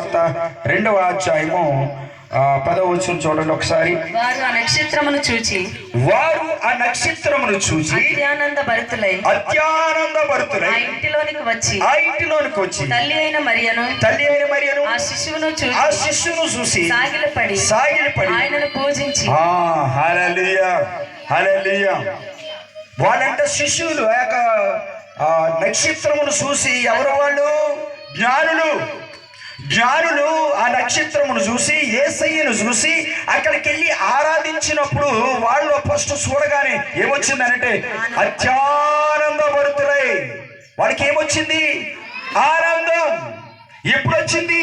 వార్త 2వ అధ్యాయము 10వ వచనం చూడండి ఒకసారి. వారు ఆ నక్షత్రమును చూచి అత్యానంద భరితులై ఆ ఇంటిలోనికి వచ్చి తల్లి అయిన మరియను ఆ శిశువును చూసి సాగిలపడి ఆయనను పూజించి. హల్లెలూయా హల్లెలూయా. వాళ్ళంటే శిశువులు నక్షత్రమును చూసి, ఎవరు వాళ్ళు? జ్ఞానులు ఆ నక్షత్రమును చూసి, యేసయ్యను చూసి అక్కడికి వెళ్ళి ఆరాధించినప్పుడు వాళ్ళు ఫస్ట్ చూడగానే ఏమొచ్చిందనంటే అత్యానందభరితులై. వాళ్ళకి ఏమొచ్చింది? ఆనందం. ఎప్పుడు వచ్చింది?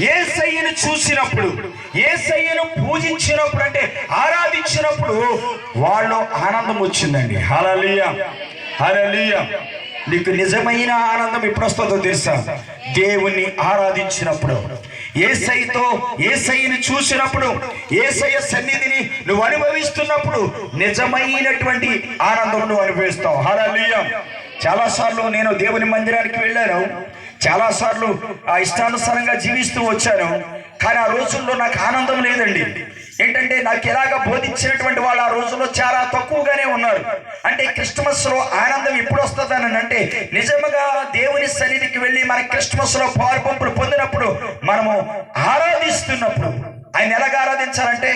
యేసయ్యను చూసినప్పుడు, యేసయ్యను పూజించినప్పుడు, అంటే ఆరాధించినప్పుడు వాళ్ళు ఆనందం వచ్చిందండి. హల్లెలూయా హల్లెలూయా. నీకు నిజమైన ఆనందం ఎప్పుడు వస్తుందో తెలుసా? దేవుణ్ణి ఆరాధించినప్పుడు, యేసయ్యను చూసినప్పుడు, యేసయ్య సన్నిధిని నువ్వు అనుభవిస్తున్నప్పుడు నిజమైనటువంటి ఆనందం నువ్వు అనుభవిస్తావు. హల్లెలూయా. చాలాసార్లు నేను దేవుని మందిరానికి వెళ్ళాను, చాలాసార్లు ఆ ఇష్టానుసారంగా జీవిస్తూ వచ్చాను. కానీ ఆ రోజుల్లో నాకు ఆనందం లేదండి. ఏంటంటే నాకు ఎలాగ బోధించినటువంటి వాళ్ళు ఆ రోజుల్లో చాలా తక్కువగానే ఉన్నారు. అంటే క్రిస్మస్ లో ఆనందం ఎప్పుడు వస్తుందని అంటే, నిజంగా దేవుని సన్నిధికి వెళ్ళి మన క్రిస్మస్ లో పాల్పంపులు పొందినప్పుడు, మనము ఆరాధిస్తున్నప్పుడు. ఆయన ఎలాగ ఆరాధించాలంటే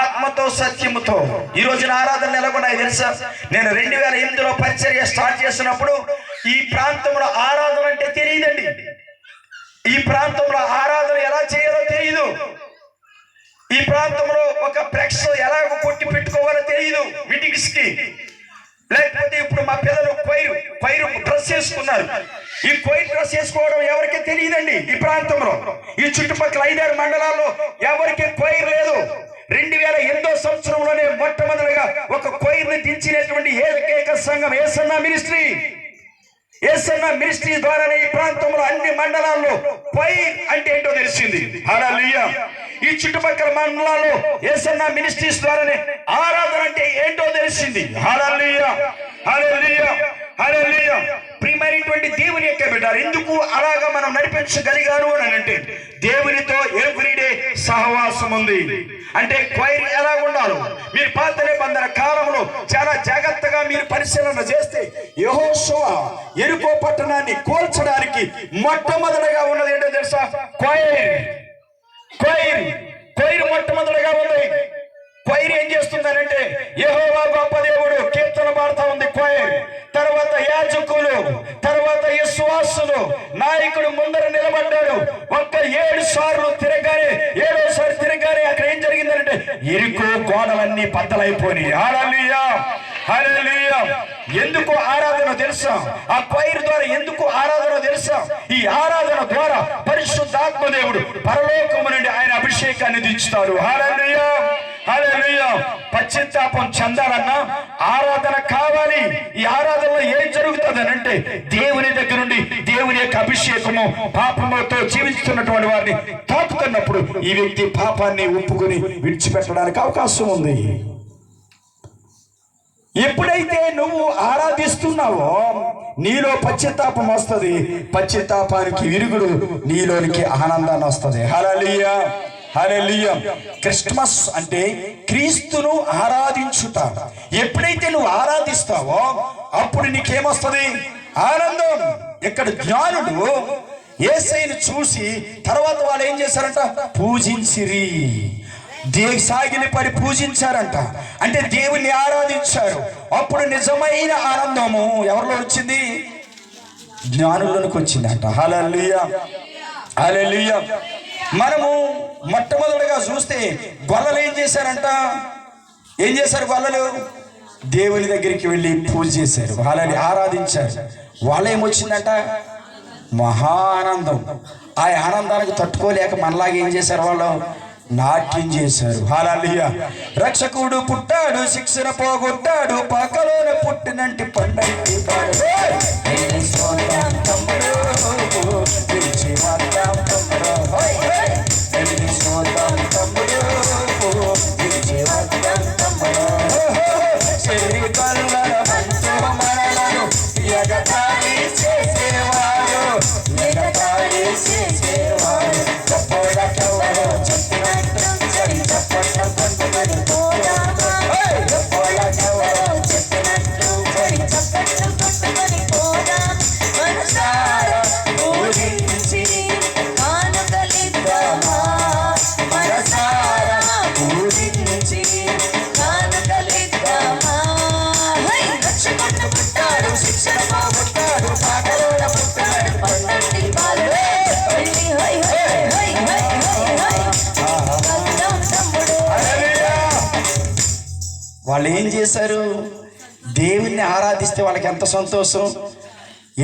ఆత్మతో సత్యముతో. ఈ రోజున ఆరాధనలు ఎలాగున్నాయి తెలుసా? నేను 2008లో పరిచర్య స్టార్ట్ చేసినప్పుడు ఈ ప్రాంతంలో ఆరాధన అంటే తెలియదండి. ఈ ప్రాంతంలో ఆరాధన ఎలా చేయాలో తెలియదు. ఈ ప్రాంతంలో ఒక ఫ్లెక్స్ ఎలాగ కొట్టి పెట్టుకోవాలో తెలియదు మీటింగ్స్ కి. లేకపోతే ఇప్పుడు మా పిల్లలు పైరు డ్రెస్ చేసుకున్నారు. ఈ కొయిర్ డ్రెస్ వేసుకోవడం ఎవరికీ తెలియదండి. ఈ ప్రాంతంలో, ఈ చుట్టుపక్కల 5-6 మండలాల్లో ఎవరికి కొయిర్ లేదు. 2008వ సంవత్సరంలోనే మొట్టమొదటిగా ఒక కొయిర్ని దించినటువంటి ఏకైక సంఘం యేసన్న మినిస్ట్రీ. యేసన్న మినిస్ట్రీ ద్వారానే ఈ ప్రాంతంలో అన్ని మండలాల్లో కొయిర్ అంటే ఏంటో తెలిసింది. హల్లెలూయా. ఈ చుట్టుపక్కల మండలాల్లో యేసన్న మినిస్ట్రీస్ ద్వారానే ఆరాధన అంటే ఏంటో తెలిసింది. హల్లెలూయా హల్లెలూయా హల్లెలూయా. ప్రియమైనటువంటి దేవుని యొక్క బిడ్డలారా, ఎందుకు అలాగా మనం నడిపించగలిగారు అని అంటే, దేవునితో ఎవ్రీడే సహవాసం ఉంది. అంటే క్వైర్ ఎలా ఉండాలి? మీరు పాత నిబంధన కాలంలో చాలా జాగ్రత్తగా మీరు పరిశీలన చేస్తే, యెహోషువ యెరికో పట్టణాన్ని కూల్చడానికి మొట్టమొదటిగా ఉన్నది ఏంటో తెలుసా? క్వైర్ మొట్టమొదటిగా ఉంది. క్వైర్ ఏం చేస్తుందనంటే, యెహోవా గొప్ప దేవుడు కీర్తన పాడుతా ఉంది క్వైర్. తర్వాత యాజకులు, తర్వాత విశ్వాసులు, నాయకుడు ముందర నిలబడ్డాడు. 7 సార్లు తిరగానే, 7వ సారి తిరగానే అక్కడ ఏం జరిగిందంటే యెరికో గోడలన్నీ బద్దలైపోయినాయి. హల్లెలూయా హల్లెలూయా. ఎందుకు ఆరాధన తెలుసా? ఆ క్వైర్ ద్వారా ఎందుకు ఆరాధన తెలుసా? ఈ ఆరాధన ద్వారా పరిశుద్ధాత్మ దేవుడు పరలోకము నుండి ఆయన అభిషేకాన్ని దించుతాడు. హల్లెలూయా హల్లెలూయా. పశ్చాత్తాపం చెందాలన్నా ఆరాధన కావాలి. ఈ ఆరాధనలో ఏం జరుగుతుంది అని అంటే, దేవుని దగ్గర నుండి దేవుని యొక్క అభిషేకము పాపముతో జీవిస్తున్నటువంటి వారిని తాకుతున్నప్పుడు ఈ వ్యక్తి పాపాన్ని ఒప్పుకొని విడిచిపెట్టడానికి అవకాశం ఉంది. ఎప్పుడైతే నువ్వు ఆరాధిస్తున్నావో నీలో పశ్చాత్తాపం వస్తుంది. పశ్చాత్తాపానికి విరుగుడు నీలోనికి ఆనందాన్ని వస్తుంది. హల్లెలూయా హల్లెలూయా. క్రిస్మస్ అంటే క్రీస్తును ఆరాధించుట. ఎప్పుడైతే నువ్వు ఆరాధిస్తావో అప్పుడు నీకేమొస్తుంది? ఆనందం. ఇక్కడ జ్ఞానుడు యేసయ్యను చూసి తర్వాత వాళ్ళు ఏం చేశారంట? పూజించిరి. సాగిలిపడి పూజించారంట. అంటే దేవుణ్ణి ఆరాధించారు. అప్పుడు నిజమైన ఆనందము ఎవరిలో వచ్చింది? జ్ఞానుల్లోనికి వచ్చిందంట. హల్లెలూయా హల్లెలూయా. మనము మొట్టమొదటిగా చూస్తే గొల్లలు ఏం చేశారంట? ఏం చేశారు గొల్లలు? దేవుని దగ్గరికి వెళ్ళి పూజ చేశారు, వాళ్ళని ఆరాధించారు. వాళ్ళేమొచ్చిందంట? మహా ఆనందం. ఆ ఆనందానికి తట్టుకోలేక మనలాగా ఏం చేశారు? వాళ్ళు నాట్యం చేశారు. హల్లెలూయా. రక్షకుడు పుట్టాడు, శిక్షణ పోగొట్టాడు, పక్కలోన పుట్టినంటి పండంటి చేసేవారు వాళ్ళు ఏం చేశారు? దేవుణ్ణి ఆరాధిస్తే వాళ్ళకి ఎంత సంతోషం.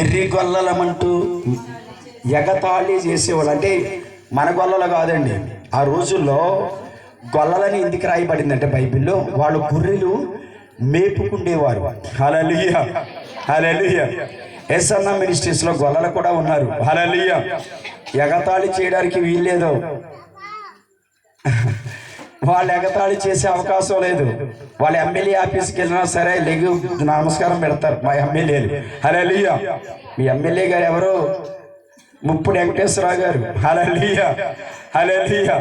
ఎర్రి గొల్లలమంటూ ఎగతాళి చేసేవాళ్ళు. అంటే మన గొల్లలు కాదండి, ఆ రోజుల్లో గొల్లలని ఎందుకు రాయబడింది అంటే బైబిల్లో, వాళ్ళు గొర్రెలు మేపుకుండేవారు. హల్లెలూయా, హల్లెలూయా. యేసన్న మినిస్ట్రీస్లో గొల్లలు కూడా ఉన్నారు. హల్లెలూయా. ఎగతాళి చేయడానికి వీల్లేదు, వాళ్ళు ఎగతాళి చేసే అవకాశం లేదు. వాళ్ళ ఎమ్మెల్యే ఆఫీస్కి వెళ్ళినా సరే లెగు నమస్కారం పెడతారు మా ఎమ్మెల్యేలు. హల్లెలూయా. మీ ఎమ్మెల్యే గారు ఎవరు? ముప్పుడు వెంకటేశ్వరరావు గారు. హల్లెలూయా, హల్లెలూయా.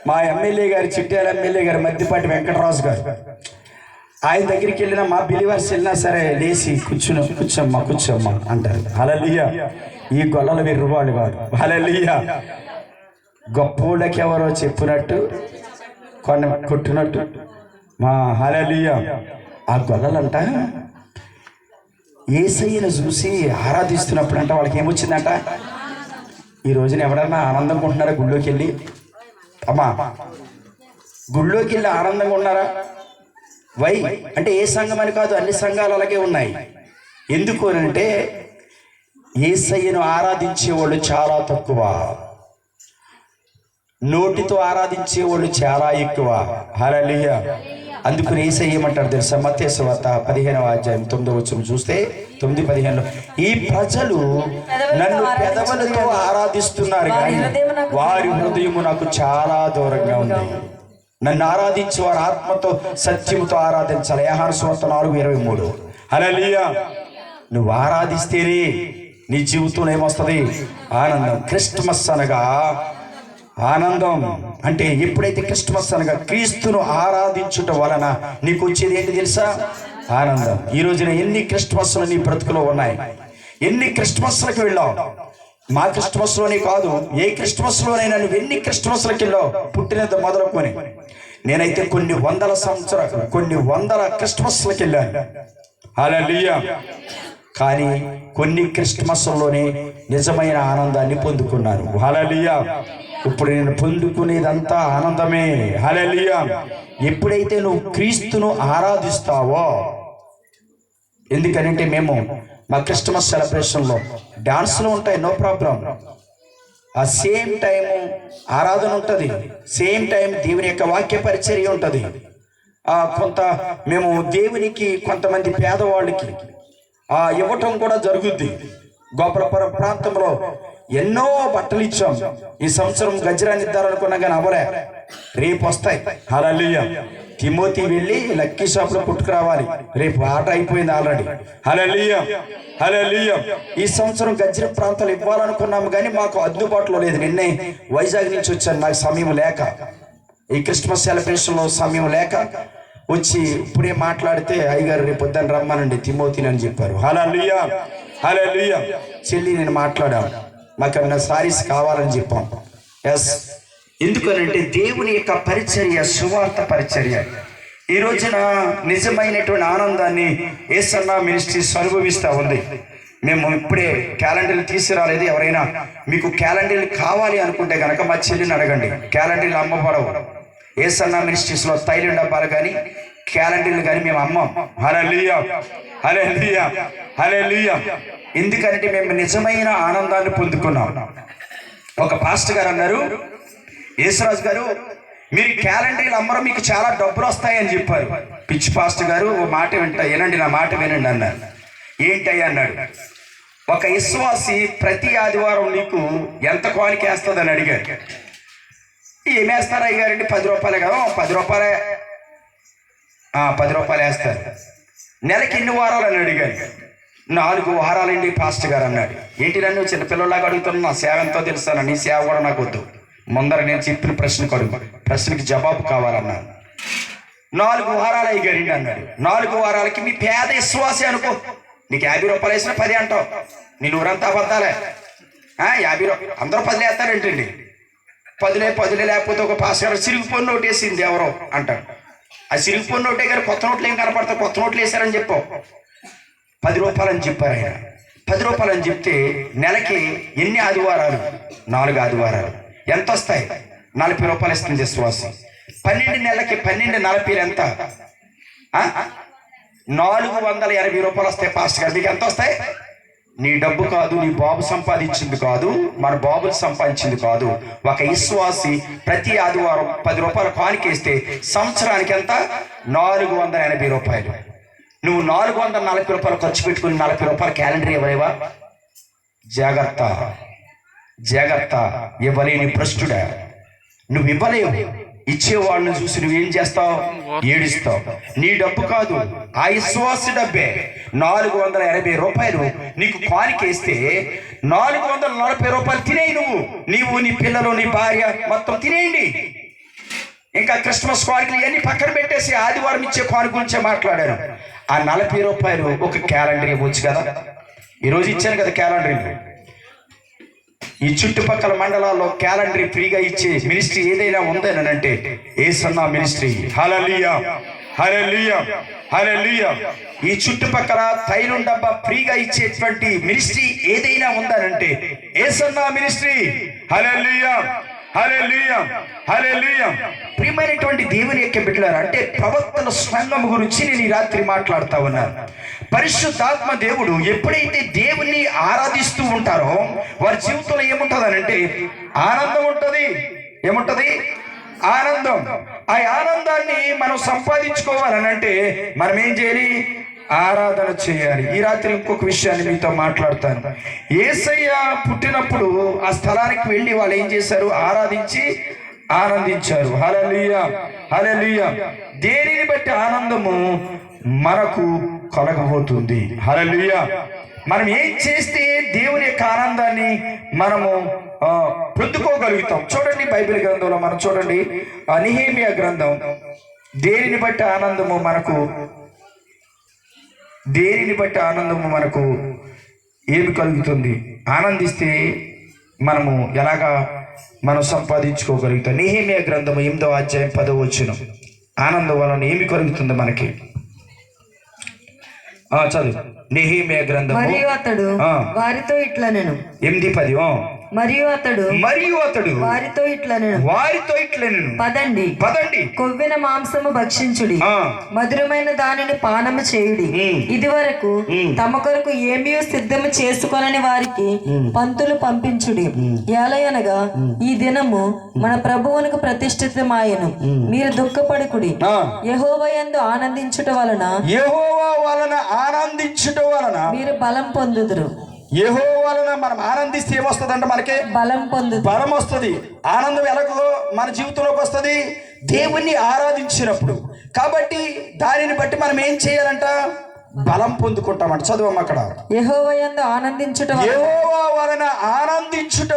మా ఎమ్మెల్యే గారు, చిట్యాల ఎమ్మెల్యే గారు మద్దిపాటి వెంకటరాజు గారు. ఆయన దగ్గరికి వెళ్ళినా, మా బిలివర్స్ వెళ్ళినా సరే లేచి కూర్చోమ్మా అంటారు. హల్లెలూయా. ఈ గొల్లలు వెర్రువాళ్ళు కాదు. హల్లెలూయా. గొప్పోళ్ళకి ఎవరో చెప్పినట్టు కొట్టినట్టు మా హల్లెలూయా. ఆ గొల్లలంట యేసయ్యను చూసి ఆరాధిస్తున్నప్పుడు అంట వాళ్ళకి ఏమొచ్చిందంట? ఈ రోజున ఎవరన్నా ఆనందంగా ఉంటున్నారా? గుళ్ళోకి వెళ్ళి అమ్మా గుళ్ళోకి వెళ్ళి ఆనందంగా ఉన్నారా? వై అంటే ఏ సంఘం అని కాదు, అన్ని సంఘాలు అలాగే ఉన్నాయి. ఎందుకు అంటే యేసయ్యను ఆరాధించే వాళ్ళు చాలా తక్కువ, నోటితో ఆరాధించే వాళ్ళు చాలా ఎక్కువ. హల్లెలూయా. అందుకని యేసయ్య ఏమంటాడు తెలుసా? మత్తయి సువార్త 15వ అధ్యాయం 9వ వచనం చూస్తే 9:15లో, ఈ ప్రజలు నన్ను పెదవులతో ఆరాధిస్తున్నారు కానీ వారి హృదయము నాకు చాలా దూరంగా ఉంది. నన్ను ఆరాధించి వారు ఆత్మతో సత్యముతో ఆరాధించాలి. యోహాను సువార్త 4:23. హల్లెలూయా. నువ్వు ఆరాధిస్తేనే నీ జీవితంలో ఏమొస్తుంది? ఆనందం. క్రిస్మస్ అనగా ఆనందం. అంటే ఎప్పుడైతే క్రిస్మస్ అనగా క్రీస్తును ఆరాధించుట వలన నీకు వచ్చేది ఏంటి తెలుసా? ఆనందం. ఈ రోజున ఎన్ని క్రిస్మస్లు నీ బ్రతుకులో ఉన్నాయి, ఎన్ని క్రిస్మస్లకు వెళ్ళావు. మా క్రిస్మస్లోనే కాదు, ఏ క్రిస్మస్లోనైనా నువ్వు ఎన్ని క్రిస్మస్లకి వెళ్ళావు పుట్టినంత మొదలుకొని. నేనైతే కొన్ని వందల క్రిస్మస్లకి వెళ్ళాను. హల్లెలూయా. కానీ కొన్ని క్రిస్మస్లోనే నిజమైన ఆనందాన్ని పొందుకున్నాను. హల్లెలూయా. ఇప్పుడు నేను పొందుకునేదంతా ఆనందమే. హల్లెలూయా. ఎప్పుడైతే నువ్వు క్రీస్తును ఆరాధిస్తావో, ఎందుకనంటే మేము మా క్రిస్మస్ సెలబ్రేషన్లో డాన్స్లు ఉంటాయి, నో ప్రాబ్లం. ఆ సేమ్ టైము ఆరాధన ఉంటుంది, సేమ్ టైం దేవుని యొక్క వాక్య పరిచర్య ఉంటుంది. కొంత మేము దేవునికి కొంతమంది పేదవాళ్ళకి ఇవ్వటం కూడా జరుగుద్ది. గోపాలపురం ప్రాంతంలో ఎన్నో బట్టలు ఇచ్చాం. ఈ సంవత్సరం గజ్రాన్ని ఇద్దారనుకున్నా కానీ అవ్వలే, రేపు వస్తాయి. హల్లెలూయా. తిమోతి వెళ్ళి లక్కీ షాప్లో పుట్టుకురావాలి, రేపు ఆట అయిపోయింది ఆల్రెడీ. హల్లెలూయా, హల్లెలూయా. ఈ సంవత్సరం గజ్ర ప్రాంతాలు ఇవ్వాలనుకున్నాము కానీ మాకు అందుబాటులో లేదు. నిన్నే వైజాగ్ నుంచి వచ్చాను, నాకు సమయం లేక, ఈ క్రిస్మస్ సెలబ్రేషన్లో సమయం లేక వచ్చి ఇప్పుడే మాట్లాడితే అయ్యగారు రేపు పొద్దున్న రమ్మనండి తిమోతిని అని చెప్పారు. హల్లెలూయా, హల్లెలూయా. చెల్లి నేను మాట్లాడాను, మాకన్నా సారీస్ కావాలని చెప్పాం. ఎస్, ఎందుకనంటే దేవుని యొక్క పరిచర్య, సువార్త పరిచర్య ఈ రోజున నిజమైనటువంటి ఆనందాన్ని యేసన్న మినిస్ట్రీస్ అనుభవిస్తూ ఉంది. మేము ఇప్పుడే క్యాలెండర్లు తీసుకురాలేదు. ఎవరైనా మీకు క్యాలెండర్లు కావాలి అనుకుంటే కనుక మా చెల్లిని అడగండి. క్యాలెండర్లు అమ్మబడవు. యేసన్న మినిస్ట్రీస్లో తైలం డబ్బాలు కానీ క్యాలెండర్లు కానీ మేము అమ్మం. హల్లెలూయా, హల్లెలూయా, హల్లెలూయా. ఎందుకంటే మేము నిజమైన ఆనందాన్ని పొందుకున్నాం. ఒక పాస్టర్ గారు అన్నారు, యేసురాజు గారు మీరు క్యాలెండర్లు అమ్మరు, మీకు చాలా డబ్బులు వస్తాయని చెప్పారు. పిచ్చి పాస్టర్ గారు ఓ మాట వినండి, నా మాట వినండి అన్నారు. ఏంటయ్యా అన్నాడు. ఒక విశ్వాసి ప్రతి ఆదివారం నీకు ఎంత కానుక వేస్తుందని అడిగారు. ఏమేస్తారు అయ్యారండి? 10 రూపాయలే కదా. 10 రూపాయలే, 10 రూపాయలు వేస్తారు. నెలకి ఎన్ని వారాలు అని అడిగారు. 4 వారాలండి పాస్టర్ గారు అన్నాడు. ఏంటి నన్ను చిన్నపిల్లలాగా అడుగుతున్నా? నా సేవ ఎంతో తెలుస్తాను, నీ సేవ కూడా నాకు వద్దు. ముందర నేను చెప్పిన ప్రశ్నకి జవాబు కావాలన్నాను. 4 వారాలు అయ్యారండి అన్నాడు. 4 వారాలకి మీ పేద విశ్వాసి అనుకో, నీకు 50 రూపాయలు వేసిన 10 అంటావు. నీ ఊరంతా అబద్ధాలే. 50 అందరూ 10 వేస్తారేంటండి? 10 లేకపోతే ఒక పాస్ గారు సిరిగిపోయిన నోటు వేసింది ఎవరో అంటారు. ఆ సిరిగిపోయిన నోటే గారు కొత్త నోట్లు ఏం కనపడతావు? కొత్త నోట్లు వేశారని చెప్పావు. 10 రూపాయలు అని చెప్పారు ఆయన. 10 రూపాయలు అని చెప్తే నెలకి ఎన్ని ఆదివారాలు? 4 ఆదివారాలు. ఎంత వస్తాయి? 40 రూపాయలు ఇస్తుంది విశ్వాసం. 12 నెలలకి 12 40 ఎంత? 480 రూపాయలు వస్తాయి పాస్టర్ గారు. మీకు ఎంత వస్తాయి? నీ డబ్బు కాదు, నీ బాబు సంపాదించింది కాదు, మన బాబులు సంపాదించింది కాదు. ఒక విశ్వాసి ప్రతి ఆదివారం 10 రూపాయలు కానికేస్తే సంవత్సరానికి ఎంత? 480 రూపాయలు. నువ్వు 440 రూపాయలు ఖర్చు పెట్టుకుని 40 రూపాయల క్యాలెండర్ ఇవ్వలేవా? జాగ్రత్త జాగ్రత్త. ఇవ్వలేని భ్రష్టుడా, నువ్వు ఇవ్వలేవు. ఇచ్చేవాళ్ళని చూసి నువ్వేం చేస్తావు? ఏడుస్తావు. నీ డబ్బు కాదు, ఆ విశ్వాస డబ్బే. 480 రూపాయలు నీకు కానికేస్తే 440 రూపాయలు తినేయి. నీవు నీ పిల్లలు, నీ భార్య మొత్తం తినేయండి. ఇంకా క్రిస్మస్ కానుకలు ఇవన్నీ పక్కన పెట్టేసి ఆదివారం ఇచ్చే కానుక గురించే మాట్లాడాను. ఆ 40 రూపాయలు ఒక క్యాలెండర్ ఇవ్వచ్చు కదా. ఈరోజు ఇచ్చాను కదా క్యాలెండర్. ఈ చుట్టుపక్కల మండలాల్లో క్యాలెండర్ ఫ్రీగా ఇచ్చే మినిస్ట్రీ ఏదైనా ఉందనంటే యేసన్న మినిస్ట్రీ. హల్లెలూయా హల్లెలూయా హల్లెలూయా. ఈ చుట్టుపక్కల తైలం డబ్బా ఫ్రీగా ఇచ్చేటువంటి మినిస్ట్రీ ఏదైనా ఉందనంటే యేసన్న మినిస్ట్రీ. హల్లెలూయా హల్లెలూయా హల్లెలూయా. ప్రియమైనటువంటి దేవుని యొక్క బిడ్డలారా, అంటే ప్రవక్తల సంఘం గురించి నేను ఈ రాత్రి మాట్లాడుతా ఉన్నాను. పరిశుద్ధాత్మ దేవుడు ఎప్పుడైతే దేవుణ్ణి ఆరాధిస్తూ ఉంటారో వారి జీవితంలో ఏముంటుంది అంటే ఆనందం ఉంటుంది. ఏముంటది? ఆనందం. ఆ ఆనందాన్ని మనం సంపాదించుకోవాలనంటే మనం ఏం చేయాలి? ఆరాధన చేయాలి. ఈ రాత్రి ఇంకొక విషయాన్ని మీతో మాట్లాడతాను. యేసయ్య పుట్టినప్పుడు ఆ స్థలానికి వెళ్ళి వాళ్ళు ఏం చేశారు? ఆరాధించి ఆనందించారు. హల్లెలూయా హల్లెలూయా. దేనిని బట్టి ఆనందము మనకు కలగబోతుంది. హల్లెలూయా. మనం ఏం చేస్తే దేవుని యొక్క ఆనందాన్ని మనము పొందుకోగలుగుతాం? చూడండి బైబిల్ గ్రంథంలో మనం చూడండి, నెహెమ్యా గ్రంథం. దేనిని బట్టి ఆనందము మనకు ఏమి కలుగుతుంది? ఆనందిస్తే మనము ఎలాగా మనం సంపాదించుకోగలుగుతాం? నెహెమ్యా గ్రంథము 8వ అధ్యాయం 10వ వచనం. ఆనందం వలన ఏమి కలుగుతుంది మనకి? చదువు. నెహెమ్యా గ్రంథం. మరియు అతడు వారితో ఇట్లా నేను 8:10. మరియు అతడు వారితో ఇట్లా నేను పదండి కొవ్విన మాంసము భక్షించుడి, మధురమైన దానిని పానము చేయుడి. ఇది వరకు తమ కొరకు ఏమీ సిద్ధము చేసుకొనని వారికి పంతులు పంపించుడి. ఏలయనగా ఈ దినము మన ప్రభువునకు ప్రతిష్ఠితమాయెను. మీరు దుఃఖపడుకుడి, యెహోవా యందు ఆనందించుట వలన మీరు బలం పొందుదురు. యెహోవా వలన మనం ఆనందిస్తే ఏమొస్తుందంటే మనకి బలం వస్తుంది. ఆనందం ఎలాగో మన జీవితంలోకి వస్తుంది? దేవుణ్ణి ఆరాధించినప్పుడు. కాబట్టి దానిని బట్టి మనం ఏం చేయాలంట? బలం పొందుకుంటామంట. చదువమ్మ అక్కడ. యెహోవా యందు ఆనందించుట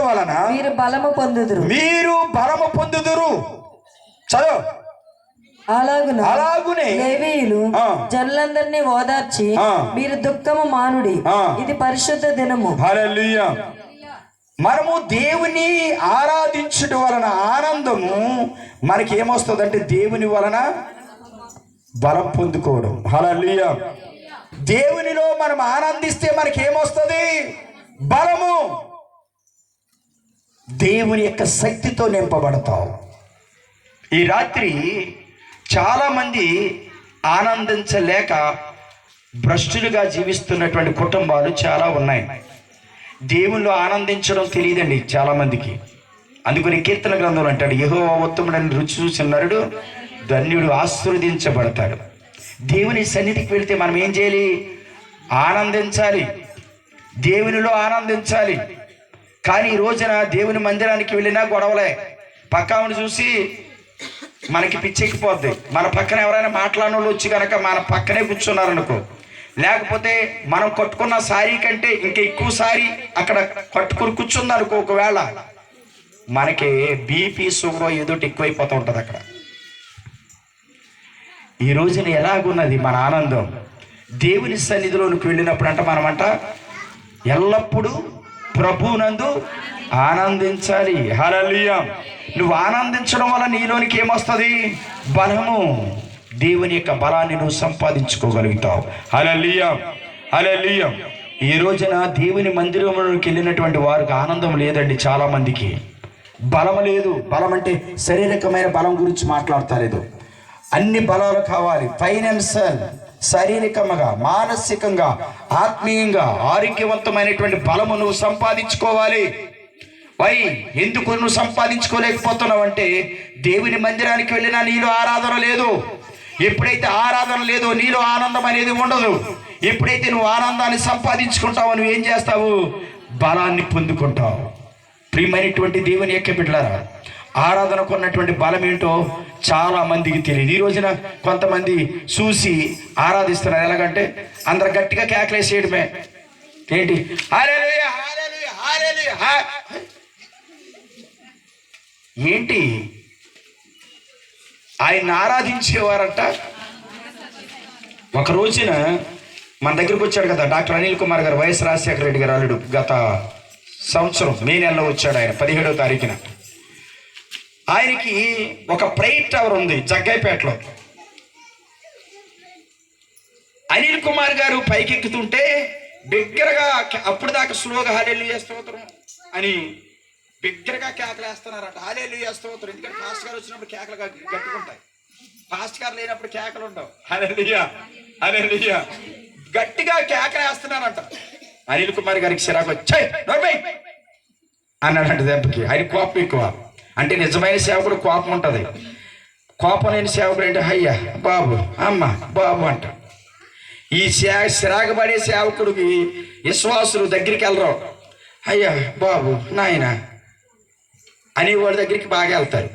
వలన మీరు బలము పొందుదురు. చదువు. అలాగునే లేవీయులు జనులందరినీ ఓదార్చి మీరు దుఃఖము మానుడి, ఇది పరిశుద్ధ దినము. హల్లెలూయా. మనము దేవుని ఆరాధించుట వలన ఆనందము మనకి ఏమొస్తుంది? దేవుని వలన బలం పొందుకోవడం. హల్లెలూయా. దేవునిలో మనం ఆనందిస్తే మనకి ఏమొస్తుంది? బలము. దేవుని యొక్క శక్తితో నింపబడతావు. ఈ రాత్రి చాలా మంది ఆనందించలేక భ్రష్టులుగా జీవిస్తున్నటువంటి కుటుంబాలు చాలా ఉన్నాయి. దేవుళ్ళు ఆనందించడం తెలియదండి చాలా మందికి. అందుకని కీర్తన గ్రంథంలో అంటాడు, యెహోవా ఉత్తముడని రుచి చూసిన నరుడు ధన్యుడు, ఆశీర్వదించబడతాడు. దేవుని సన్నిధికి వెళితే మనం ఏం చేయాలి? ఆనందించాలి, దేవునిలో ఆనందించాలి. కానీ ఈ రోజున దేవుని మందిరానికి వెళ్ళినా గొడవలే. పక్కామని చూసి మనకి పిచ్చెక్కిపోద్ది. మన పక్కన ఎవరైనా మాట్లాడిన వాళ్ళు వచ్చి కనుక మన పక్కనే కూర్చున్నారనుకో, లేకపోతే మనం కట్టుకున్న సారీ కంటే ఇంకా ఎక్కువ సారీ అక్కడ కట్టుకుని కూర్చుందనుకో, ఒకవేళ మనకి బీపీ షుగర్ ఏదోటి ఎక్కువైపోతూ ఉంటుంది అక్కడ. ఈ రోజున ఎలాగున్నది మన ఆనందం? దేవుని సన్నిధిలోనికి వెళ్ళినప్పుడు అంట మనమంట ఎల్లప్పుడూ ప్రభువునందు ఆనందించాలి. హల్లెలూయా. నువ్వు ఆనందించడం వల్ల నీలోనికి ఏమొస్తుంది? బలము. దేవుని యొక్క బలాన్ని నువ్వు సంపాదించుకోగలుగుతావు. హల్లెలూయా హల్లెలూయా. ఈ రోజున దేవుని మందిరంలోకి వెళ్ళినటువంటి వారికి ఆనందం లేదండి. చాలా మందికి బలం లేదు. బలం అంటే శారీరకమైన బలం గురించి మాట్లాడతాలేదు. అన్ని బలాలు కావాలి. ఫైనాన్షియల్, శారీరకంగా, మానసికంగా, ఆత్మీయంగా ఆరోగ్యవంతమైనటువంటి బలము నువ్వు సంపాదించుకోవాలి. ఎందుకు నువ్వు సంపాదించుకోలేకపోతున్నావు అంటే దేవుని మందిరానికి వెళ్ళినా నీలో ఆరాధన లేదు. ఎప్పుడైతే ఆరాధన లేదో నీలో ఆనందం అనేది ఉండదు. ఎప్పుడైతే నువ్వు ఆనందాన్ని సంపాదించుకుంటావో నువ్వు ఏం చేస్తావు? బలాన్ని పొందుకుంటావు. ప్రియమైనటువంటి దేవుని యొక్క బిడ్డలారా, ఆరాధనకు ఉన్నటువంటి బలం ఏంటో చాలా మందికి తెలియదు. ఈ రోజున కొంతమంది చూసి ఆరాధిస్తున్నారు. ఎలాగంటే అందరు గట్టిగా కేకలేసేయడమే. ఏంటి? హల్లెలూయా, హల్లెలూయా, హల్లెలూయా. ఏంటి? ఆయన ఆరాధించేవారంట. ఒక రోజున మన దగ్గరకు వచ్చాడు కదా డాక్టర్ అనిల్ కుమార్ గారు, వైఎస్ రాజశేఖర రెడ్డి గారు అల్లుడు. గత సంవత్సరం మే నెలలో వచ్చాడు ఆయన, 17వ తారీఖున. ఆయనకి ఒక ప్రైట్ టవర్ ఉంది జగ్గైపేటలో. అనిల్ కుమార్ గారు పైకెక్కుతుంటే బిగ్గరగా, అప్పుడు దాకా స్లోగా హల్లెలూయా స్తోత్రం అని బిగ్గరగా కేకలు వేస్తున్నారట. హల్లెలూయా స్తోత్రం. ఎందుకంటే ఫాస్ట్ గారు వచ్చినప్పుడు కేకలు గట్టుకుంటాయి, ఫాస్ట్ గారు లేనప్పుడు కేకలు ఉండవు. హల్లెలూయా, హల్లెలూయా. గట్టిగా కేకలు వేస్తున్నారంట. అనిల్ కుమార్ గారికి చిరాకు వచ్చాయి అన్నాడంట దెబ్బకి. ఆయన కోపం ఎక్కువ. అంటే నిజమైన సేవకుడు కోపం ఉంటుంది. కోపం లేని సేవకుడు అంటే అయ్యా బాబు, అమ్మ బాబు అంట. ఈ చిరాకుపడే సేవకుడికి విశ్వాసులు దగ్గరికి వెళ్ళరు. అయ్యా బాబు, నాయన అని వాడి దగ్గరికి బాగా వెళ్తారు.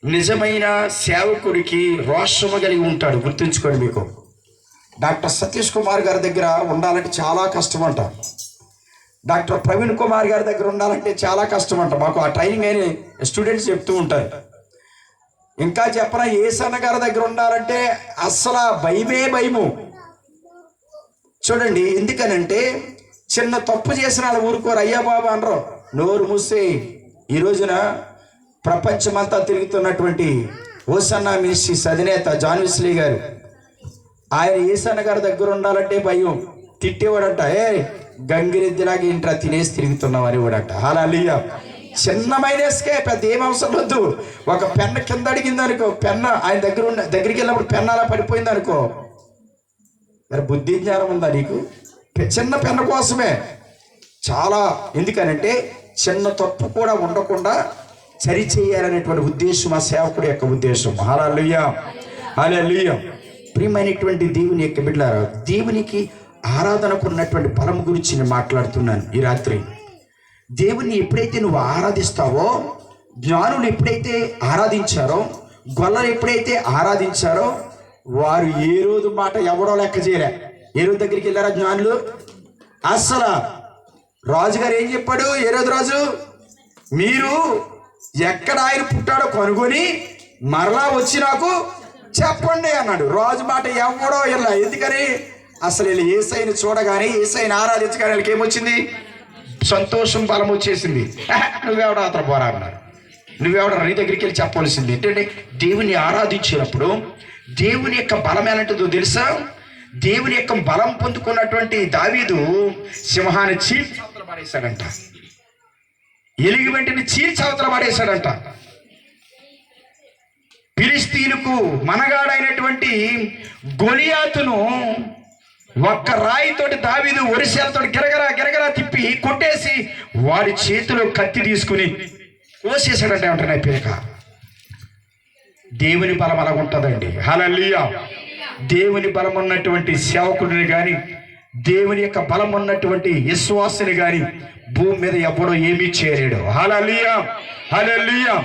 నిజమైన సేవకుడికి రోషము కలిగి ఉంటాడు. గుర్తుంచుకోండి. మీకు డాక్టర్ సతీష్ కుమార్ గారి దగ్గర ఉండాలంటే చాలా కష్టం అంట. డాక్టర్ ప్రవీణ్ కుమార్ గారి దగ్గర ఉండాలంటే చాలా కష్టం అంట. మాకు ఆ ట్రైనింగ్ అయిన స్టూడెంట్స్ చెప్తూ ఉంటారు. ఇంకా చెప్పనా, ఏసన్న గారి దగ్గర ఉండాలంటే అస్సలు భయము. చూడండి, ఎందుకనంటే చిన్న తప్పు చేసిన వాళ్ళు ఊరుకోరు, అయ్యా బాబా అనరు. నోరు మూసే. ఈ రోజున ప్రపంచమంతా తిరుగుతున్నటువంటి ఓసన్న మినిస్ట్రీస్ అధినేత జాన్ వెస్లీ గారు, ఆయన ఏసన్న గారి దగ్గర ఉండాలంటే భయం. తిట్టేవాడంట, గంగిరెద్దులాగా ఇంట్రా తినేసి తిరుగుతున్నావు అని వాడట. హల్లెలూయా. చిన్న మైనస్కే, పెద్ద ఏం అవసరం వద్దు. ఒక పెన్న కింద అడిగింది అనుకో, పెన్న ఆయన దగ్గరికి వెళ్ళినప్పుడు పెన్న అలా పడిపోయింది అనుకో, మరి బుద్ధి జ్ఞానం ఉందా నీకు? చిన్న పెన్న కోసమే చాలా. ఎందుకనంటే చిన్న తప్పు కూడా ఉండకుండా సరి చేయాలనేటువంటి ఉద్దేశం ఆ సేవకుడి యొక్క ఉద్దేశం. హల్లెలూయా, హల్లెలూయా. ప్రియమైనటువంటి దేవుని యొక్క బిడ్డలారా, దేవునికి ఆరాధనకు ఉన్నటువంటి బలం గురించి నేను మాట్లాడుతున్నాను ఈ రాత్రి. దేవుని ఎప్పుడైతే నువ్వు ఆరాధిస్తావో, జ్ఞానులు ఎప్పుడైతే ఆరాధించారో, గొల్లలు ఎప్పుడైతే ఆరాధించారో, వారు ఏ రోజు మాట ఎవడో లెక్క చేయలే. ఏ రోజు దగ్గరికి వెళ్ళారా జ్ఞానులు? అస్సలు రాజుగారు ఏం చెప్పాడు? ఏ రోజు రాజు, మీరు ఎక్కడ ఆయన పుట్టాడో కనుగొని మరలా వచ్చి నాకు చెప్పండి అన్నాడు. రాజు మాట ఎవడో ఇలా. ఎందుకని? అసలు వీళ్ళు యేసయ్యను చూడగానే, యేసయ్యను ఆరాధించగానే వీళ్ళకి ఏమొచ్చింది? సంతోషం, బలం వచ్చేసింది. నువ్వెవడో అతను పోరా అన్నారు. నువ్వెవడో నీ దగ్గరికి వెళ్ళి చెప్పవలసింది. ఏంటంటే దేవుని ఆరాధించినప్పుడు దేవుని యొక్క బలం ఎలాంటిదో తెలుసా? దేవుని యొక్క బలం పొందుకున్నటువంటి దావీదు సింహాన్ని చీల్చి అవతల పడేశాడంట. ఎలుగు వెంటనే చీల్చి అవతల పడేశాడంట. ఫిలిష్తీయులకు మనగాడైనటువంటి గొలియాతును ఒక్క రాయితోటి దావీదు ఒరిశాలతో గిరగరా తిప్పి కొట్టేసి వాడి చేతిలో కత్తి తీసుకుని కోసేసాడంటే అంటున్నాయి పేక. దేవుని బలం అలా ఉంటుందండి. హల్లెలూయా. దేవుని బలం ఉన్నటువంటి సేవకుడిని కానీ, దేవుని యొక్క బలం ఉన్నటువంటి విశ్వాసుని కానీ భూమి మీద ఎవడో ఏమీ చేయలేడు. హల్లెలూయా, హల్లెలూయా.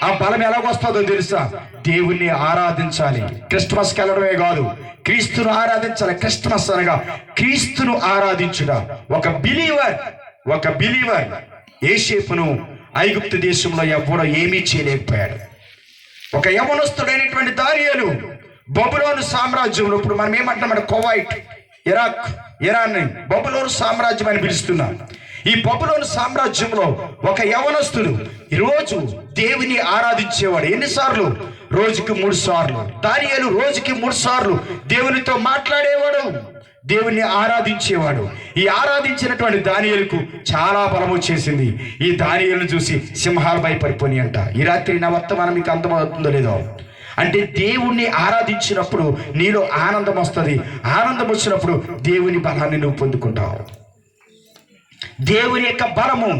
ఆ బలం ఎలాగొస్తుందో తెలుసా? దేవుణ్ణి ఆరాధించాలి. క్రిస్మస్కి వెళ్ళడమే కాదు, క్రీస్తును ఆరాధించాలి. క్రిస్మస్ అనగా క్రీస్తును ఆరాధించుట. ఒక బిలీవర్ యోసేపును ఐగుప్తు దేశంలో ఎవడో ఏమీ చేయలేకపోయాడు. ఒక యవనస్తుడైనటువంటి దానియేలు బబులోను సామ్రాజ్యంలో, ఇప్పుడు మనం ఏమంటున్నాం, కువైట్, ఇరాన్ బబులోను సామ్రాజ్యం అని పిలుస్తున్నాం. ఈ బబులోను సామ్రాజ్యంలో ఒక యవనస్తుడు రోజు దేవుని ఆరాధించేవాడు. ఎన్నిసార్లు? రోజుకి 3 సార్లు. దానియేలు రోజుకి 3 సార్లు దేవునితో మాట్లాడేవాడు, దేవుణ్ణి ఆరాధించేవాడు. ఈ ఆరాధించినటువంటి దానియేలుకు చాలా బలం వచ్చేసింది. ఈ దానియేలును చూసి సింహాలు భయపడిపోయి అంట. ఈ రాత్రి నా వర్తమానం మీకు అర్థమవుతుందో లేదో, అంటే దేవుణ్ణి ఆరాధించినప్పుడు నీలో ఆనందం వస్తుంది. ఆనందం వచ్చినప్పుడు దేవుని బలాన్ని నువ్వు పొందుకుంటావు. దేవుని యొక్క బలము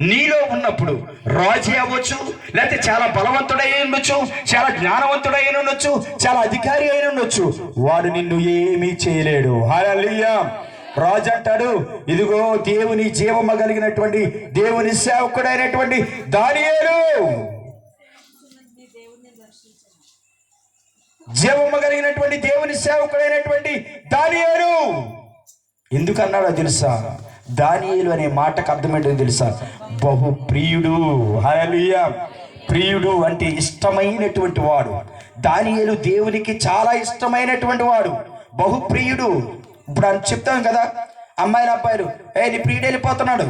నీలో ఉన్నప్పుడు రాజు అవ్వచ్చు, లేకపోతే చాలా బలవంతుడై ఉండొచ్చు, చాలా జ్ఞానవంతుడై ఉండొచ్చు, చాలా అధికారి అయిన ఉండొచ్చు, వాడు నిన్ను ఏమీ చేయలేడు. హల్లెలూయా. రాజు అంటాడు, ఇదిగో దేవుని జీవము కలిగినటువంటి దేవుని సేవకుడైనటువంటి దానియేలు, జీవము కలిగినటువంటి దేవుని సేవకుడైనటువంటి దానియేలు. ఎందుకన్నాడో తెలుసా? దానియేలు అనే మాటకు అర్థమేంటో తెలుసా? బహు ప్రియుడు. హల్లెలూయా. ప్రియుడు అంటే ఇష్టమైనటువంటి వాడు. దానియేలు దేవునికి చాలా ఇష్టమైనటువంటి వాడు, బహు ప్రియుడు. ఇప్పుడు అని చెప్తాం కదా, అమ్మాయిలు అబ్బాయిలు, నీ ప్రియుడు వెళ్ళిపోతున్నాడు,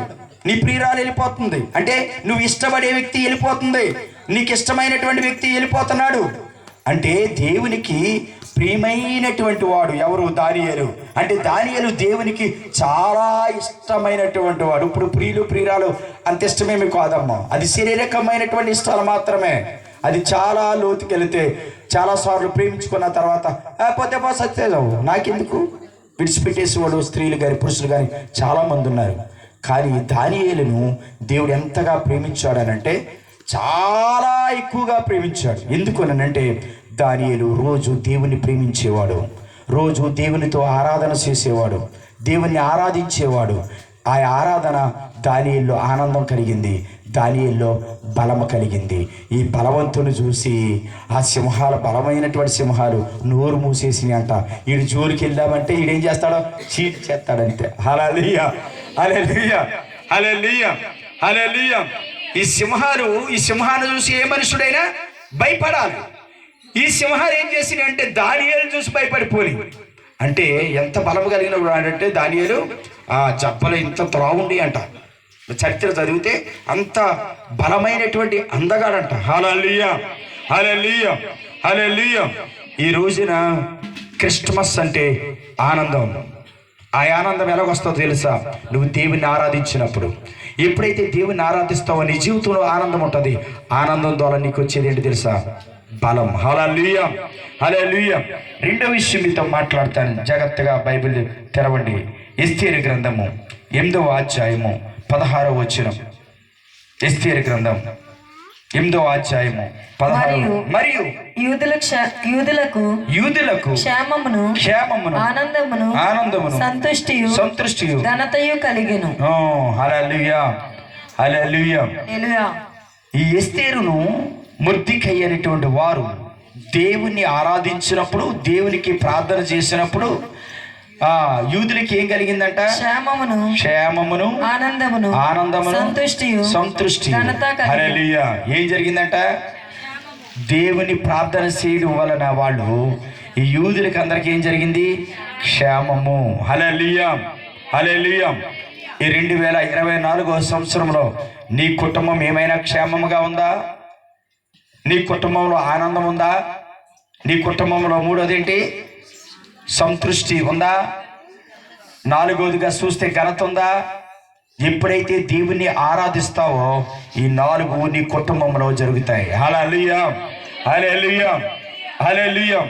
నీ ప్రియురాలు వెళ్ళిపోతుంది అంటే నువ్వు ఇష్టపడే వ్యక్తి వెళ్ళిపోతుంది, నీకు ఇష్టమైనటువంటి వ్యక్తి వెళ్ళిపోతున్నాడు అంటే దేవునికి ప్రియమైనటువంటి వాడు ఎవరు? దానియేలు. అంటే దానియేలు దేవునికి చాలా ఇష్టమైనటువంటి వాడు. ఇప్పుడు ప్రియులు ప్రియురాలు అంత ఇష్టమేమి కాదమ్మా, అది శారీరకమైనటువంటి ఇష్టాలు మాత్రమే. అది చాలా లోతుకెళితే చాలాసార్లు ప్రేమించుకున్న తర్వాత పోతే సత్యజావు నాకెందుకు విడిచిపెట్టేసేవాడు స్త్రీలు కానీ పురుషులు కానీ చాలామంది ఉన్నారు. కానీ దానియేలును దేవుడు ఎంతగా ప్రేమించాడనంటే చాలా ఎక్కువగా ప్రేమించాడు. ఎందుకు అనంటే దానియేలు రోజు దేవుని ప్రేమించేవాడు, రోజు దేవునితో ఆరాధన చేసేవాడు, దేవుని ఆరాధించేవాడు. ఆ ఆరాధన దానియేలులో ఆనందం కలిగింది, దానియేలులో బలము కలిగింది. ఈ బలవంతుని చూసి ఆ సింహాలు, బలమైనటువంటి సింహాలు నోరు మూసేసి అంట, వీడు జోలికి వెళ్ళామంటే వీడేం చేస్తాడో చీట్ చేస్తాడంతే. హల్లెలూయా, హల్లెలూయా, హల్లెలూయా, హల్లెలూయా. ఈ సింహాన్ని చూసి ఏ మనుషుడైనా భయపడాలి. ఈ సింహాలు ఏం చేసింది అంటే దానియేలు చూసి భయపడిపోయి. అంటే ఎంత బలము కలిగిన వాడంటే దానియేలు ఆ జబ్బలు ఇంత త్రావుండి అంట, చరిత్ర చదివితే అంత బలమైనటువంటి అందగాడంట. హల్లెలూయా, హల్లెలూయా, హల్లెలూయా. ఈ రోజున క్రిస్మస్ అంటే ఆనందం. ఆ ఆనందం ఎలాగొస్తుందో తెలుసా? నువ్వు దేవుని ఆరాధించినప్పుడు. ఎప్పుడైతే దేవుని ఆరాధిస్తావో నీ జీవితంలో ఆనందం ఉంటుంది. ఆనందం ద్వారా నీకు వచ్చేది ఏంటి తెలుసా? బలం. హల్లెలూయా, హల్లెలూయా. రెండో విషయం మీతో మాట్లాడతాను, జాగ్రత్తగా బైబిల్ తెరవండి. ఎస్తేరు గ్రంథము 8వ అధ్యాయము 16వ వచనం. ఎస్తేరు గ్రంథం 8వ అధ్యాయము 16. మరియు యూదులకు క్షేమమును ఆనందమును సంతృష్టియు ఘనతయు కలిగెను. హల్లెలూయా, హల్లెలూయా. ఈ ఎస్తేరును మొర్దెకై అనేటువంటి వారు దేవుణ్ణి ఆరాధించినప్పుడు, దేవునికి ప్రార్థన చేసినప్పుడు యూదులకి ఏం కలిగిందంట? క్షేమమును ఆనందమును సంతృష్టి. హల్లెలూయా. ఏం జరిగిందంట? దేవుని ప్రార్థన చేయడం వలన వాళ్ళు, ఈ యూదులకి అందరికి ఏం జరిగింది? క్షేమము. హల్లెలూయా, హల్లెలూయా. ఈ 2024వ సంవత్సరంలో నీ కుటుంబం ఏమైనా క్షేమముగా ఉందా? నీ కుటుంబంలో ఆనందం ఉందా? నీ కుటుంబంలో మూడోది ఏంటి? సంతృష్టి ఉందా? నాలుగోదిగా చూస్తే ఘనత ఉందా? ఎప్పుడైతే దేవుణ్ణి ఆరాధిస్తావో ఈ 4 నీ కుటుంబంలో జరుగుతాయి. హల్లెలూయా, హల్లెలూయా, హల్లెలూయా.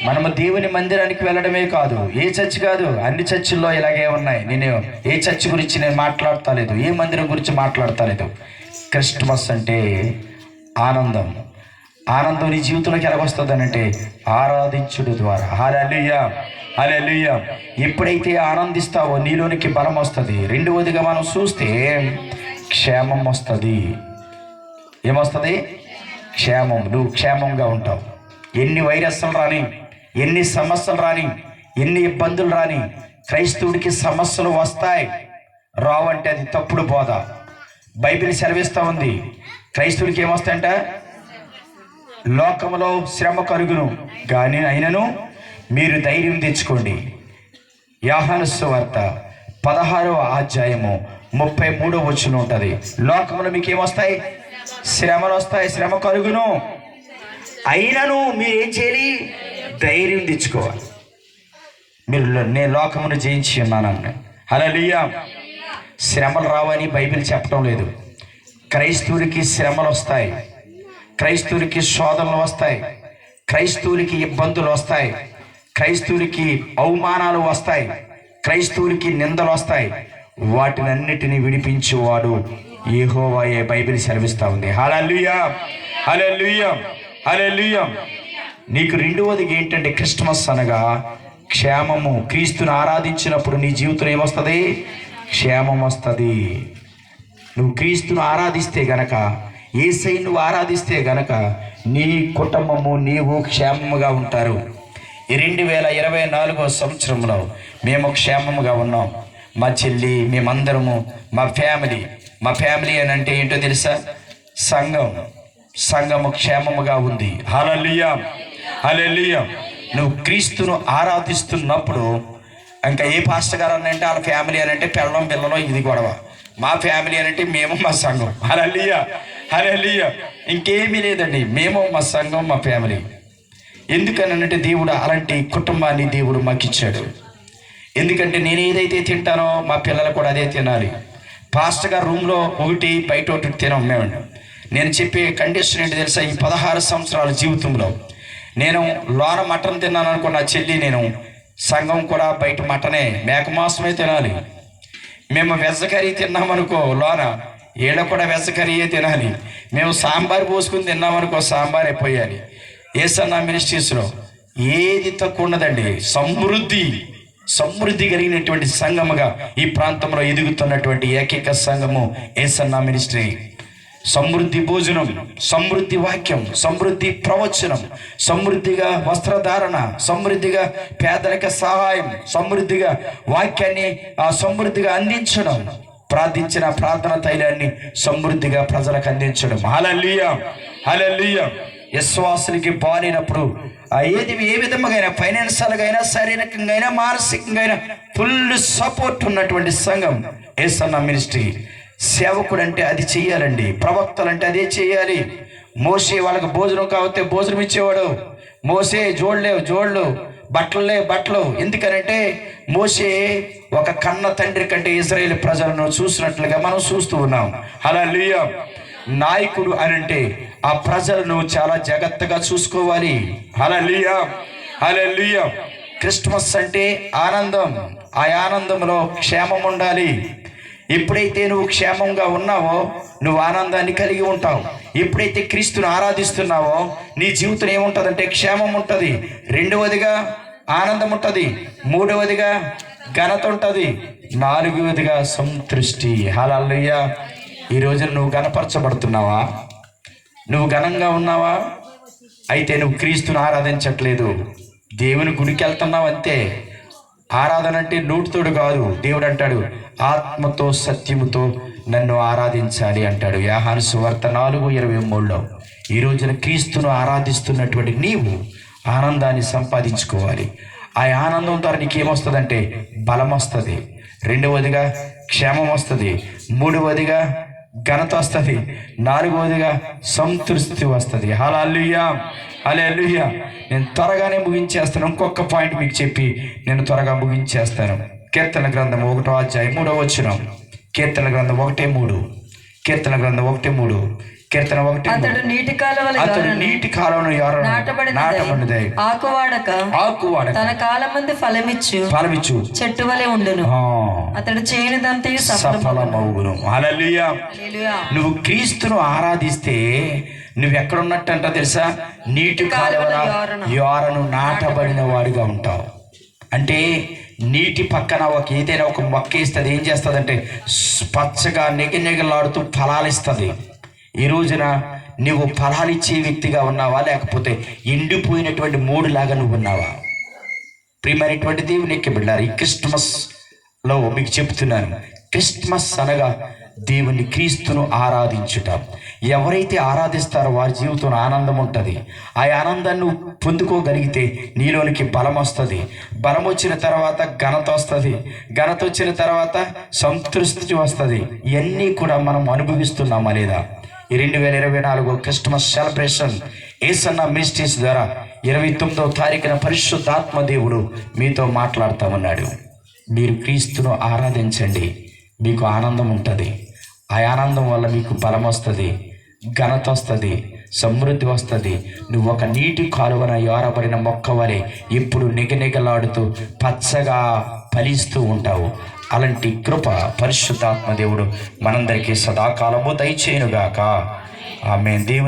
మనము దేవుని మందిరానికి వెళ్ళడమే కాదు, ఏ చర్చ్ కాదు, అన్ని చర్చిల్లో ఇలాగే ఉన్నాయి. నేను ఏ చర్చ్ గురించి నేను మాట్లాడతలేదు, ఏ మందిరం గురించి మాట్లాడతలేదు. క్రిస్మస్ అంటే ఆనందం. ఆనందం నీ జీవితంలోకి ఎలాగొస్తుంది అంటే ఆరాధించుడు ద్వారా. హల్లెలూయా, హల్లెలూయా. ఎప్పుడైతే ఆనందిస్తావో నీలోనికి బలం వస్తుంది. రెండవదిగా మనం చూస్తే క్షేమం వస్తుంది. ఏమొస్తుంది? క్షేమం. నువ్వు క్షేమంగా ఉంటావు. ఎన్ని వైరస్లు రాని, ఎన్ని సమస్యలు రాని, ఎన్ని ఇబ్బందులు రాని, క్రైస్తవుడికి సమస్యలు వస్తాయి. రావంటే అది తప్పుడు బోధ. బైబిల్ సెలవిస్తూ ఉంది, క్రైస్తవుడికి ఏమొస్తాయంట? లోకములో శ్రమ కలుగును కానీ అయినను మీరు ధైర్యం తెచ్చుకోండి. యోహాను సువార్త 16వ అధ్యాయము 33వ వచనం ఉంటుంది. లోకములో మీకు ఏమొస్తాయి? శ్రమలు వస్తాయి, శ్రమ కలుగును, అయినను మీరు ఏం చేయాలి? ధైర్యం తెచ్చుకోవాలి. మీరు నేను లోకమును జయించి ఉన్నానన్న. హల్లెలూయా. శ్రమలు రావని బైబిల్ చెప్పడం లేదు. క్రైస్తవుడికి శ్రమలు వస్తాయి, క్రైస్తవుడికి శోధనలు వస్తాయి, క్రైస్తవులకి ఇబ్బందులు వస్తాయి, క్రైస్తవులకి అవమానాలు వస్తాయి, క్రైస్తవులకి నిందలు వస్తాయి. వాటినన్నిటినీ విడిపించేవాడు యెహోవాయే బైబిల్ సెలవిస్తూ ఉంది. హల్లెలూయా, హల్లెలూయా, హల్లెలూయా. నీకు రెండవది ఏంటంటే క్రిస్మస్ అనగా క్షేమము. క్రీస్తుని ఆరాధించినప్పుడు నీ జీవితం ఏమొస్తుంది? క్షేమం వస్తుంది. నువ్వు క్రీస్తును ఆరాధిస్తే గనక, యేసయ్యను నువ్వు ఆరాధిస్తే గనక నీ కుటుంబము నీవు క్షేమముగా ఉంటారు. ఈ 2024 సంవత్సరంలో మేము క్షేమముగా ఉన్నాం. మా చెల్లి, మేమందరము, మా ఫ్యామిలీ అని అంటే ఏంటో తెలుసా? సంఘము క్షేమముగా ఉంది. హల్లెలూయా, హల్లెలూయా. నువ్వు క్రీస్తును ఆరాధిస్తున్నప్పుడు ఇంకా ఏ పాస్టర్ గారు అనంటే వాళ్ళ ఫ్యామిలీ అని అంటే పెళ్ళం పిల్లలో ఇది గొడవ, మా ఫ్యామిలీ అని అంటే మేము మా సంఘం. హల్లెలూయా, హల్లెలూయా. ఇంకేమీ లేదండి, మేము మా సంఘం, మా ఫ్యామిలీ. ఎందుకనంటే దేవుడు అలాంటి కుటుంబాన్ని దేవుడు మాకు ఇచ్చాడు. ఎందుకంటే నేను ఏదైతే తింటానో మా పిల్లలు కూడా అదే తినాలి. పాస్టర్ గారు రూమ్లో ఒకటి, బయట ఒకటి తినం మేము. నేను చెప్పే కండిషన్ ఏంటి తెలుసా? ఈ 16 సంవత్సరాల జీవితంలో నేను లోన మటన్ తిన్నాను అనుకో, నా చెల్లి నేను సంఘం కూడా బయట మటనే, మేక మాంసమే తినాలి. మేము వెజ్ కర్రీ తిన్నామనుకో, లోన ఏడ కూడా వెజ్ కర్రీయే తినాలి. మేము సాంబార్ పోసుకుని తిన్నామనుకో, సాంబారే పోయాలి. యేసన్న మినిస్ట్రీస్లో ఏది తక్కువ ఉండదండి. సమృద్ధి కలిగినటువంటి సంఘముగా ఈ ప్రాంతంలో ఎదుగుతున్నటువంటి ఏకైక సంఘము యేసన్న మినిస్ట్రీ. సమృద్ధి భోజనం, సమృద్ధి వాక్యం, సమృద్ధి ప్రవచనం, సమృద్ధిగా వస్త్రధారణ, సమృద్ధిగా పేదలకు సహాయం, సమృద్ధిగా వాక్యాన్ని సమృద్ధిగా అందించడం, ప్రార్థించిన ప్రార్థన తైలాన్ని సమృద్ధిగా ప్రజలకు అందించడం. హల్లెలూయా, హల్లెలూయా. విశ్వాసులకి బాలినప్పుడు ఏ విధంగా అయినా, ఫైనాన్షియల్గా అయినా, శారీరకంగా అయినా, మానసికంగా అయినా ఫుల్ సపోర్ట్ ఉన్నటువంటి సంఘం యేసన్న మినిస్ట్రీ. సేవకుడు అంటే అది చెయ్యాలండి, ప్రవక్తలు అంటే అదే చెయ్యాలి. మోసే వాళ్ళకి భోజనం కావతే భోజనం ఇచ్చేవాడు. మోసే జోళ్ళు, బట్టలు. ఎందుకనంటే మోసే ఒక కన్న తండ్రి కంటే ఇశ్రాయేలు ప్రజలను చూసినట్లుగా మనం చూస్తూ ఉన్నాం. హల్లెలూయా. నాయకుడు అని అంటే ఆ ప్రజలను చాలా జాగ్రత్తగా చూసుకోవాలి. హల్లెలూయా, హల్లెలూయా. క్రిస్మస్ అంటే ఆనందం, ఆ ఆనందంలో క్షేమం ఉండాలి. ఎప్పుడైతే నువ్వు క్షేమంగా ఉన్నావో నువ్వు ఆనందాన్ని కలిగి ఉంటావు. ఎప్పుడైతే క్రీస్తుని ఆరాధిస్తున్నావో నీ జీవితం ఏముంటుందంటే క్షేమం ఉంటుంది. రెండవదిగా ఆనందం ఉంటుంది. మూడవదిగా ఘనత ఉంటుంది. నాలుగవదిగా సంతృష్టి. హల్లెలూయా. ఈ రోజున నువ్వు ఘనపరచబడుతున్నావా? నువ్వు ఘనంగా ఉన్నావా? అయితే నువ్వు క్రీస్తుని ఆరాధించట్లేదు. దేవుని గుడికి వెళ్తున్నావు అంతే. ఆరాధన అంటే నోటితోడు కాదు. దేవుడు అంటాడు, ఆత్మతో సత్యముతో నన్ను ఆరాధించాలి అంటాడు. యోహాను సువార్త 4:23లో. ఈ రోజున క్రీస్తును ఆరాధిస్తున్నటువంటి నీవు ఆనందాన్ని సంపాదించుకోవాలి. ఆ ఆనందం ద్వారా నీకు ఏమొస్తుందంటే బలం వస్తుంది. రెండవదిగా క్షేమం వస్తుంది. మూడవదిగా ఘనత వస్తుంది. నాలుగవదిగా సంతృప్తి వస్తుంది. హల్లెలూయా, హల్లెలూయా. నేను త్వరగానే ముగించేస్తాను. ఇంకొక పాయింట్ మీకు చెప్పి నేను త్వరగా ముగించేస్తాను. కీర్తన గ్రంథం 1వ అధ్యాయం 3వ వచనం. కీర్తన గ్రంథం 1:3. కీర్తన గ్రంథం 1:3. కీర్తన 1:3. అతడు నీటి కాలంలో నాటబడినది, ఆకువాడక తన కాలమందు ఫలమిచ్చు చెట్టు వలె ఉండును. అతడు చేయనిదంతయు సఫలమగును. హల్లెలూయా. నువ్వు క్రీస్తును ఆరాధిస్తే నువ్వు ఎక్కడున్నట్టు అంట తెలుసా? నీటి కాలువల యోరను నాటబడిన వాడిగా ఉంటావు. అంటే నీటి పక్కన ఏదైనా ఒక మొక్క ఇస్తుంది, ఏం చేస్తుంది? పచ్చగా నెగలాడుతూ ఫలాలు ఇస్తుంది. ఈ రోజున నువ్వు ఫలాలిచ్చే వ్యక్తిగా ఉన్నావా, లేకపోతే ఎండిపోయినటువంటి మూడులాగా నువ్వు ఉన్నావా? ప్రియమైనటువంటి దేవునికి బిడ్డలారా, ఈ క్రిస్మస్లో మీకు చెప్తున్నాను, క్రిస్మస్ అనగా దేవుని క్రీస్తును ఆరాధించుట. ఎవరైతే ఆరాధిస్తారో వారి జీవితంలో ఆనందం ఉంటుంది. ఆ ఆనందాన్ని పొందుకోగలిగితే నీలోనికి బలం వస్తుంది. బలం వచ్చిన తర్వాత ఘనత వస్తుంది. ఘనత వచ్చిన తర్వాత సంతృప్తి వస్తుంది. ఇవన్నీ కూడా మనం అనుభవిస్తున్నామా లేదా? ఈ 2024 క్రిస్మస్ సెలబ్రేషన్ యేసన్న మినిస్ట్రీస్ ద్వారా 29వ తారీఖున పరిశుద్ధాత్మ దేవుడు మీతో మాట్లాడుతూ ఉన్నాడు. మీరు క్రీస్తును ఆరాధించండి, మీకు ఆనందం ఉంటుంది. ఆ ఆనందం వల్ల మీకు బలం వస్తుంది, ఘనత వస్తుంది, సమృద్ధి వస్తుంది. నువ్వు ఒక నీటి కాలువన యారబడిన మొక్క వలె ఎప్పుడు నిగనిగలాడుతూ పచ్చగా ఫలిస్తూ ఉంటావు. అలాంటి కృప పరిశుద్ధాత్మ దేవుడు మనందరికీ సదాకాలము దయచేయునుగాక. ఆమేన్. దేవుని